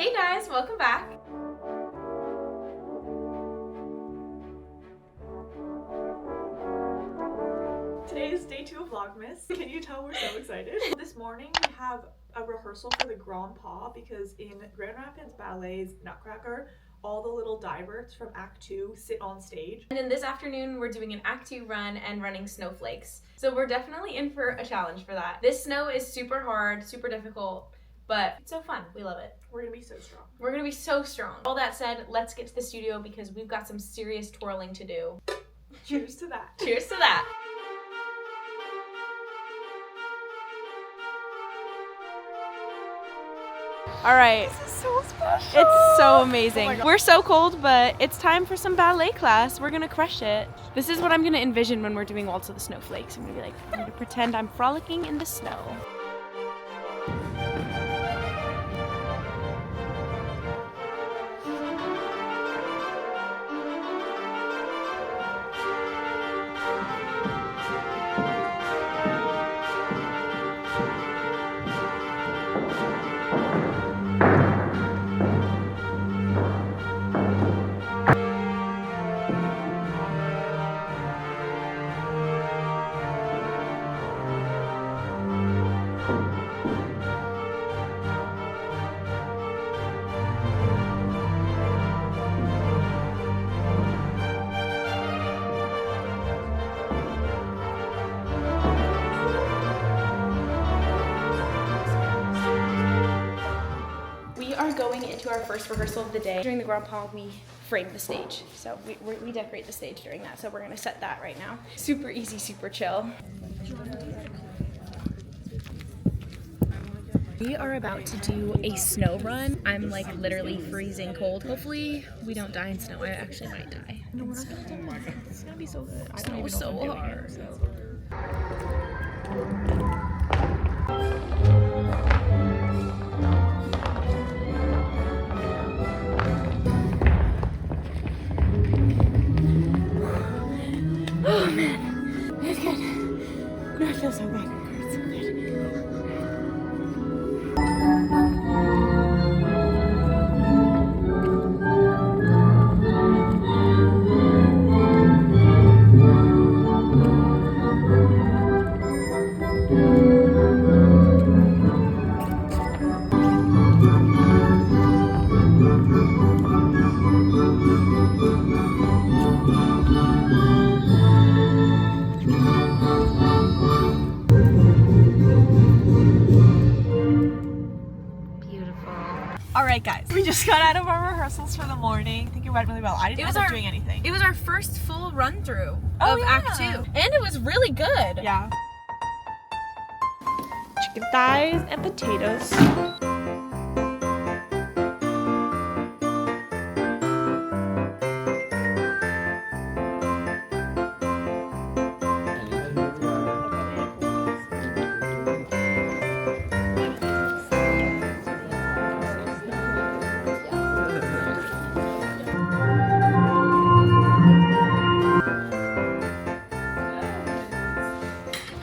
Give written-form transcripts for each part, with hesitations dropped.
Hey guys, welcome back. Today is day 2 of Vlogmas. Can you tell we're so excited? This morning we have a rehearsal for the Grand Pas because in Grand Rapids Ballet's Nutcracker, all the little diverts from Act 2 sit on stage. And then this afternoon we're doing an Act 2 run and running snowflakes. So we're definitely in for a challenge for that. This snow is super hard, super difficult, but it's so fun. We love it. We're gonna be so strong. We're gonna be so strong. All that said, let's get to the studio because we've got some serious twirling to do. Cheers to that. Cheers to that. All right. This is so special. It's so amazing. Oh We're so cold, but it's time for some ballet class. We're gonna crush it. This is what I'm gonna envision when we're doing Waltz of the Snowflakes. I'm gonna pretend I'm frolicking in the snow. We are going into our first rehearsal of the day. During the Grand Pas, we frame the stage. So we decorate the stage during that. So we're gonna set that right now. Super easy, super chill. We are about to do a snow run. I'm like literally freezing cold. Hopefully we don't die in snow. I actually might die. No, we're not gonna do it. It's gonna be so good. Snow is so hard. Oh man, it's good. No, it feels so good. It's so good. Alright guys, we just got out of our rehearsals for the morning. I think it went really well. I didn't end up doing anything. It was our first full run through Oh, of yeah. Act 2. And it was really good. Yeah. Chicken thighs and potatoes.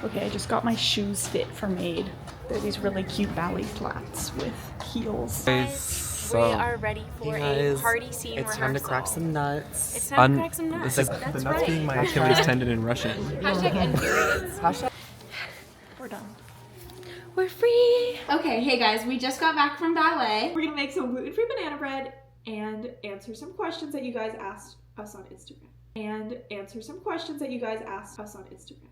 Okay, I just got my shoes fit for Maid. They're these really cute ballet flats with heels. We are ready for a party scene It's rehearsal. time to crack some nuts. It's time to crack some nuts. This is That's the nuts right. being my Achilles tendon in Russian. Hashtag end periods. We're done. We're free. Okay, hey guys, we just got back from ballet. We're gonna make some gluten-free banana bread and answer some questions that you guys asked us on Instagram.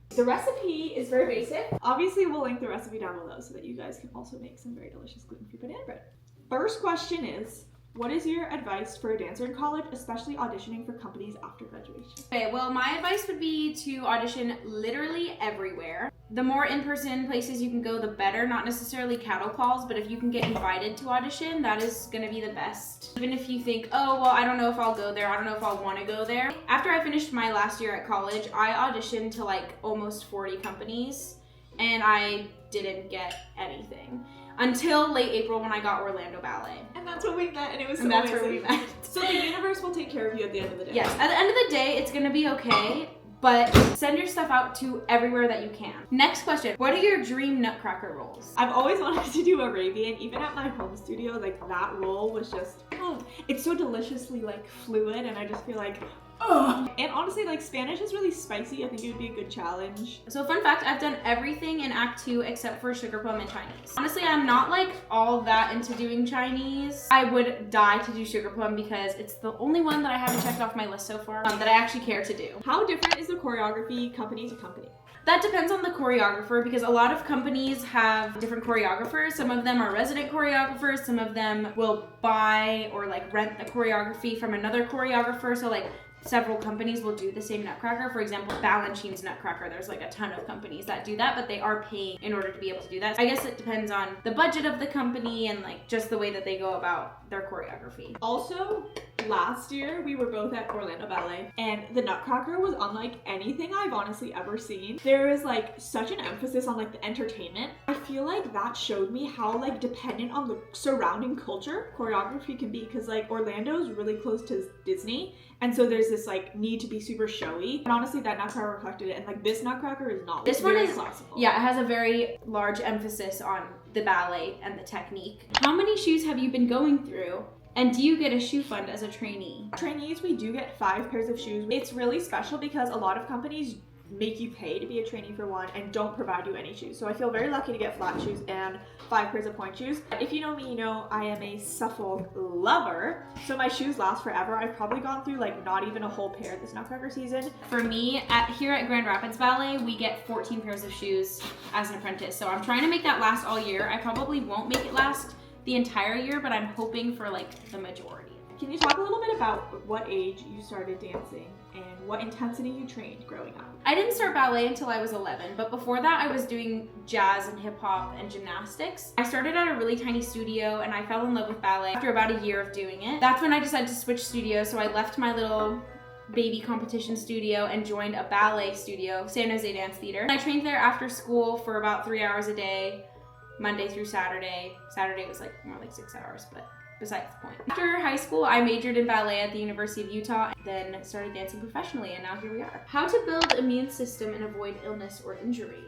The recipe is very basic. Obviously, we'll link the recipe down below so that you guys can also make some very delicious gluten-free banana bread. First question is, what is your advice for a dancer in college, especially auditioning for companies after graduation? Okay, well, my advice would be to audition literally everywhere. The more in-person places you can go, the better. Not necessarily cattle calls, but if you can get invited to audition, that is gonna be the best. Even if you think, oh, well, I don't know if I'll go there, I don't know if I'll wanna go there. After I finished my last year at college, I auditioned to like almost 40 companies, and I didn't get anything. Until late April when I got Orlando Ballet. And that's when we met, and it was so And that's amazing. where we met. So the universe will take care of you at the end of the day. Yes, at the end of the day, it's gonna be okay, but send your stuff out to everywhere that you can. Next question, what are your dream Nutcracker roles? I've always wanted to do Arabian. Even at my home studio, like that role was just, it's so deliciously like fluid, and I just feel like, and honestly, like Spanish is really spicy. I think it would be a good challenge. So fun fact, I've done everything in Act 2 except for Sugar Plum and Chinese. Honestly, I'm not like all that into doing Chinese. I would die to do Sugar Plum because it's the only one that I haven't checked off my list so far that I actually care to do. How different is the choreography company to company? That depends on the choreographer because a lot of companies have different choreographers. Some of them are resident choreographers. Some of them will buy or like rent the choreography from another choreographer. So like several companies will do the same Nutcracker. For example, Balanchine's Nutcracker, there's like a ton of companies that do that, but they are paying in order to be able to do that. I guess it depends on the budget of the company and like just the way that they go about their choreography. Also, last year we were both at Orlando Ballet, and the Nutcracker was unlike anything I've honestly ever seen. There is like such an emphasis on like the entertainment. I feel like that showed me how like dependent on the surrounding culture choreography can be, because like Orlando's really close to Disney, and so there's this like need to be super showy. And honestly, that Nutcracker reflected it. And like this Nutcracker is not. This one is classical. Yeah, it has a very large emphasis on the ballet and the technique. How many shoes have you been going through? And do you get a shoe fund as a trainee? Trainees, we do get 5 pairs of shoes. It's really special because a lot of companies make you pay to be a trainee for one and don't provide you any shoes. So I feel very lucky to get flat shoes and 5 pairs of point shoes. If you know me, you know I am a Suffolk lover. So my shoes last forever. I've probably gone through like not even a whole pair this Nutcracker season. For me, here at Grand Rapids Ballet, we get 14 pairs of shoes as an apprentice. So I'm trying to make that last all year. I probably won't make it last the entire year, but I'm hoping for like the majority. Can you talk a little bit about what age you started dancing and what intensity you trained growing up? I didn't start ballet until I was 11, but before that I was doing jazz and hip hop and gymnastics. I started at a really tiny studio and I fell in love with ballet after about a year of doing it. That's when I decided to switch studios, so I left my little baby competition studio and joined a ballet studio, San Jose Dance Theater. I trained there after school for about 3 hours a day, Monday through Saturday. Saturday was like more like 6 hours, but besides the point. After high school, I majored in ballet at the University of Utah, then started dancing professionally, and now here we are. How to build immune system and avoid illness or injury?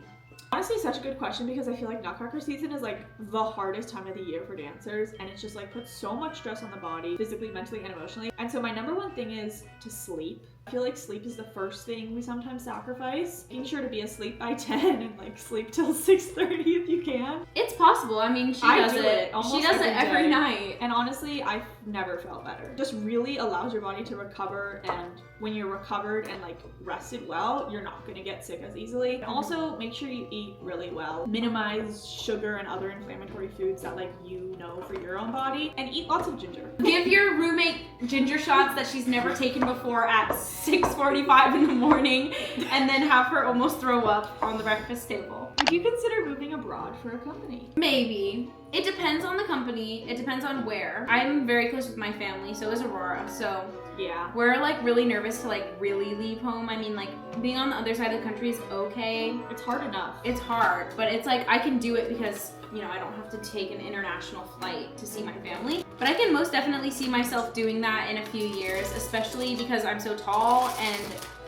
Honestly, such a good question because I feel like Nutcracker season is like the hardest time of the year for dancers, and it's just like puts so much stress on the body, physically, mentally, and emotionally. And so my number one thing is to sleep. I feel like sleep is the first thing we sometimes sacrifice. Making sure to be asleep by 10 and like sleep till 6:30 if you can. It's possible. I mean, she does it every night. And honestly, I've never felt better. Just really allows your body to recover, and when you're recovered and like rested well, you're not gonna get sick as easily. And also make sure you eat really well. Minimize sugar and other inflammatory foods that like you know for your own body, and eat lots of ginger. Give your roommate ginger shots that she's never taken before at 6:45 in the morning, and then have her almost throw up on the breakfast table. Would you consider moving abroad for a company? Maybe. It depends on the company. It depends on where. I'm very close with my family, so is Aurora. So yeah, we're like really nervous to like really leave home. I mean, like being on the other side of the country is okay. It's hard enough. It's hard, but it's like I can do it because, you know, I don't have to take an international flight to see my family. But I can most definitely see myself doing that in a few years, especially because I'm so tall and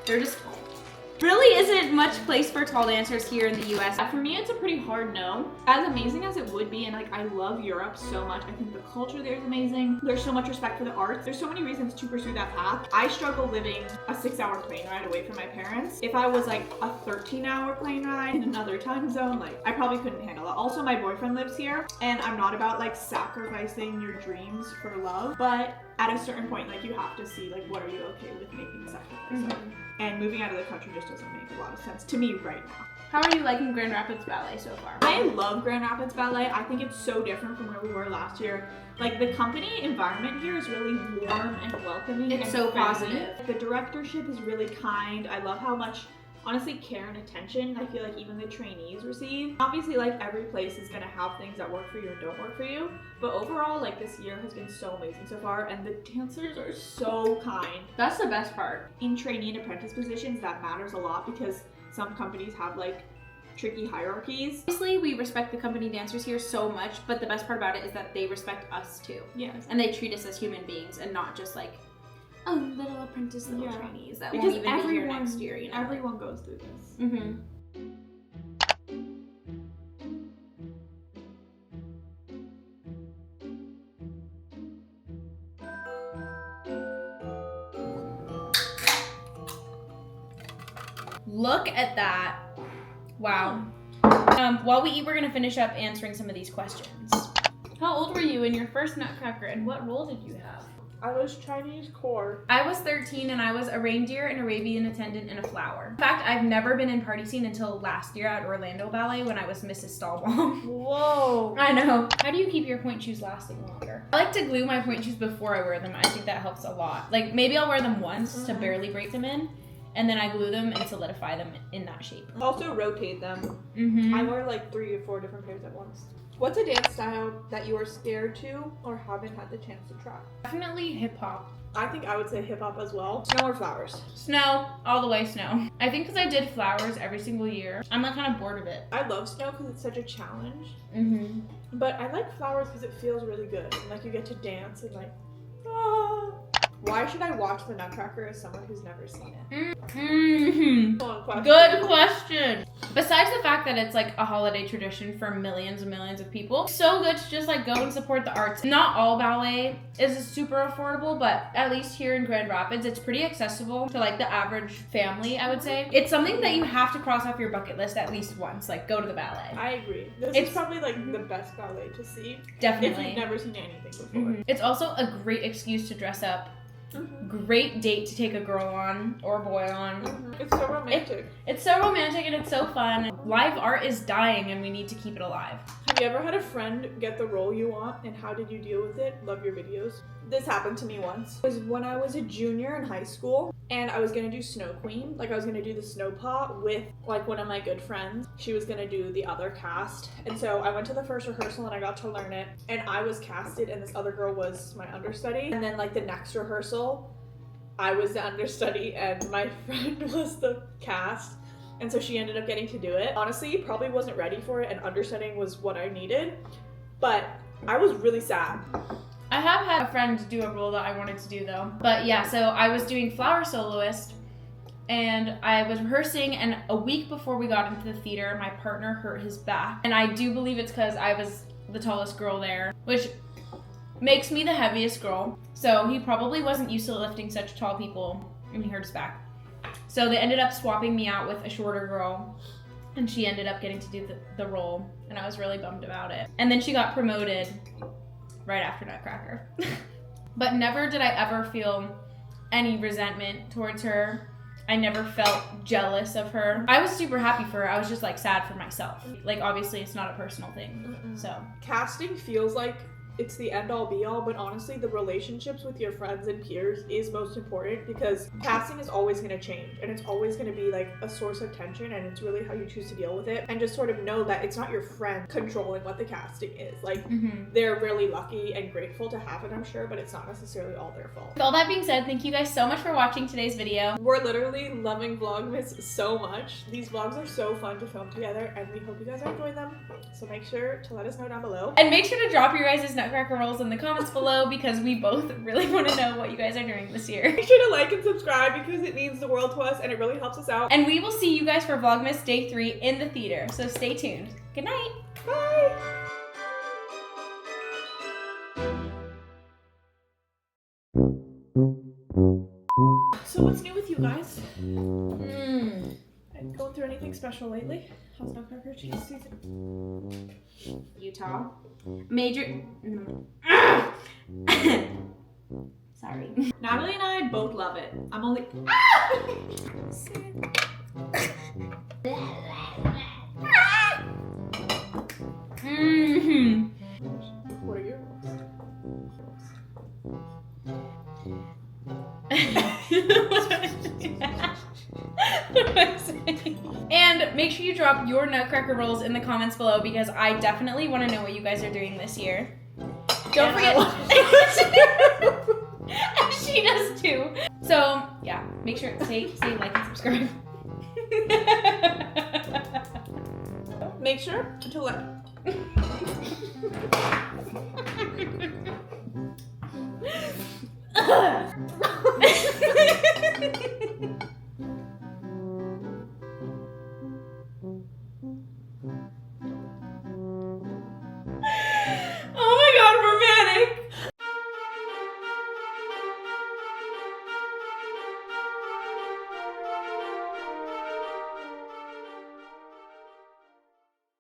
there just really isn't much place for tall dancers here in the US. For me, it's a pretty hard no. As amazing as it would be, and like I love Europe so much. I think the culture there is amazing. There's so much respect for the arts. There's so many reasons to pursue that path. I struggle living a 6-hour plane ride away from my parents. If I was like a 13-hour plane ride in another time zone, like I probably couldn't handle it. Also, my boyfriend lives here, and I'm not about like sacrificing your dreams for love, but at a certain point, like you have to see like what are you okay with making a sacrifice of. And moving out of the country just doesn't make a lot of sense to me right now. How are you liking Grand Rapids Ballet so far? I love Grand Rapids Ballet. I think it's so different from where we were last year. Like the company environment here is really warm and welcoming. It's and so friendly. positive. The directorship is really kind. I love how much, honestly, care and attention I feel like even the trainees receive. Obviously, like every place is gonna have things that work for you and don't work for you, but overall, like this year has been so amazing so far, and the dancers are so kind. That's the best part. In trainee and apprentice positions, that matters a lot because some companies have like tricky hierarchies. Obviously, we respect the company dancers here so much, but the best part about it is that they respect us too. Yes. And they treat us as human beings and not just like Oh, little apprentice, little Yeah. trainees that Because won't even be here next year, you know. everyone goes through this. Mm-hmm. Look at that. Wow. While we eat, we're gonna finish up answering some of these questions. How old were you in your first Nutcracker, and what role did you have? I was Chinese core. I was 13 and I was a reindeer, an Arabian attendant, and a flower. In fact, I've never been in party scene until last year at Orlando Ballet when I was Mrs. Stahlbaum. Whoa. I know. How do you keep your point shoes lasting longer? I like to glue my point shoes before I wear them. I think that helps a lot. Like maybe I'll wear them once to barely break them in, and then I glue them and solidify them in that shape. Also rotate them. Mm-hmm. I wear like 3 or 4 different pairs at once. What's a dance style that you are scared to or haven't had the chance to try? Definitely hip hop. I think I would say hip hop as well. Snow or flowers? Snow, all the way snow. I think because I did flowers every single year, I'm like kind of bored of it. I love snow because it's such a challenge. Mm-hmm. But I like flowers because it feels really good. And like you get to dance and like, ah. Why should I watch the Nutcracker as someone who's never seen it? Mm-hmm. Good question. Besides the fact that it's like a holiday tradition for millions and millions of people, it's so good to just like go and support the arts. Not all ballet is super affordable, but at least here in Grand Rapids, it's pretty accessible to like the average family, I would say. It's something that you have to cross off your bucket list at least once, like go to the ballet. I agree. This is probably like the best ballet to see. Definitely. If you've never seen anything before. Mm-hmm. It's also a great excuse to dress up. Great date to take a girl on or a boy on. It's so romantic. It's so romantic and it's so fun. Live art is dying and we need to keep it alive. Have you ever had a friend get the role you want and how did you deal with it? Love your videos. This happened to me once. It was when I was a junior in high school and I was gonna do Snow Queen. Like I was gonna do the snow pot with like one of my good friends. She was gonna do the other cast. And so I went to the first rehearsal and I got to learn it. And I was casted and this other girl was my understudy. And then like the next rehearsal, I was the understudy and my friend was the cast. And so she ended up getting to do it. Honestly, probably wasn't ready for it and understudying was what I needed. But I was really sad. I have had a friend do a role that I wanted to do though. But yeah, so I was doing Flower Soloist and I was rehearsing and a week before we got into the theater, my partner hurt his back. And I do believe it's because I was the tallest girl there, which makes me the heaviest girl. So he probably wasn't used to lifting such tall people and he hurt his back. So they ended up swapping me out with a shorter girl and she ended up getting to do the role and I was really bummed about it. And then she got promoted right after Nutcracker. But never did I ever feel any resentment towards her. I never felt jealous of her. I was super happy for her. I was just like sad for myself. Like obviously it's not a personal thing. So casting feels like it's the end all be all, but honestly the relationships with your friends and peers is most important because casting is always going to change and it's always going to be like a source of tension and it's really how you choose to deal with it. And just sort of know that it's not your friend controlling what the casting is. Like they're really lucky and grateful to have it, I'm sure, but it's not necessarily all their fault. With all that being said, thank you guys so much for watching today's video. We're literally loving Vlogmas so much. These vlogs are so fun to film together and we hope you guys are enjoying them. So make sure to let us know down below. And make sure to drop your guys' Nutcracker rolls in the comments below because we both really want to know what you guys are doing this year. Make sure to like and subscribe because it means the world to us and it really helps us out. And we will see you guys for Vlogmas Day 3 in the theater, so stay tuned. Good night. Bye. So what's new with you guys? Going through anything special lately? How's Nutcracker cheese season? Utah. Major. Sorry. Natalie and I both love it. I'm only. What are your And make sure you drop your Nutcracker rolls in the comments below because I definitely want to know what you guys are doing this year. Don't forget. She does too. So yeah, make sure to say like and subscribe. Make sure to like.